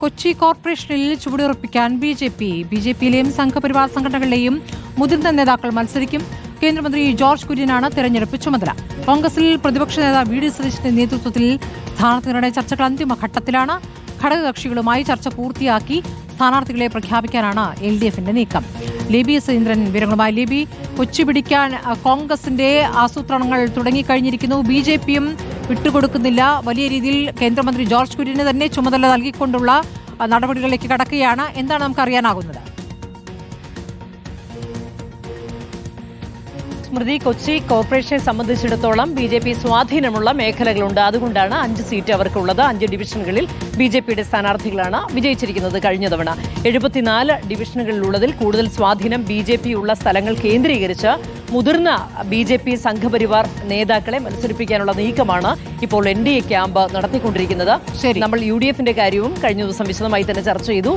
കൊച്ചി കോർപ്പറേഷനിൽ ചുവടുറപ്പിക്കാൻ B J പിയിലെയും Sangh Parivar സംഘടനകളിലെയും മുതിർന്ന നേതാക്കൾ മത്സരിക്കും. കേന്ദ്രമന്ത്രി ജോർജ് കുര്യനാണ് തെരഞ്ഞെടുപ്പ് ചുമതല. കോൺഗ്രസിൽ പ്രതിപക്ഷ നേതാവ് വി ഡി സതീശന്റെ നേതൃത്വത്തിൽ സ്ഥാനാർത്ഥികളുടെ ചർച്ചകൾ അന്തിമഘട്ടത്തിലാണ്. ഘടകകക്ഷികളുമായി ചർച്ച പൂർത്തിയാക്കി സ്ഥാനാർത്ഥികളെ പ്രഖ്യാപിക്കാനാണ് LDFന്റെ നീക്കം. ലേബി സതീന്ദ്രൻ വിവരങ്ങളുമായി. ലേബി, കൊച്ചി പിടിക്കാൻ കോൺഗ്രസിന്റെ ആസൂത്രണങ്ങൾ തുടങ്ങിക്കഴിഞ്ഞിരിക്കുന്നു. BJPയും വിട്ടുകൊടുക്കുന്നില്ല. വലിയ രീതിയിൽ കേന്ദ്രമന്ത്രി ജോർജ് കുര്യന് തന്നെ ചുമതല നൽകിക്കൊണ്ടുള്ള നടപടികളിലേക്ക് കടക്കുകയാണ്. എന്താണ് നമുക്ക് അറിയാനാകുന്നത്? സ്മൃതി, കൊച്ചി കോർപ്പറേഷനെ സംബന്ധിച്ചിടത്തോളം BJP സ്വാധീനമുള്ള മേഖലകളുണ്ട്. അതുകൊണ്ടാണ് 5 സീറ്റ് അവർക്കുള്ളത്. 5 ഡിവിഷനുകളിൽ BJPയുടെ സ്ഥാനാർത്ഥികളാണ് വിജയിച്ചിരിക്കുന്നത്. കഴിഞ്ഞ തവണ 74 ഡിവിഷനുകളിലുള്ളതിൽ കൂടുതൽ സ്വാധീനം BJP ഉള്ള സ്ഥലങ്ങൾ കേന്ദ്രീകരിച്ച് മുതിർന്ന BJP സംഘപരിവാർ നേതാക്കളെ മത്സരിപ്പിക്കാനുള്ള നീക്കമാണ് ഇപ്പോൾ NDA ക്യാമ്പ് നടത്തിക്കൊണ്ടിരിക്കുന്നത്. നമ്മൾ UDFന്റെ കാര്യവും കഴിഞ്ഞ ദിവസം വിശദമായി തന്നെ ചർച്ച ചെയ്തു.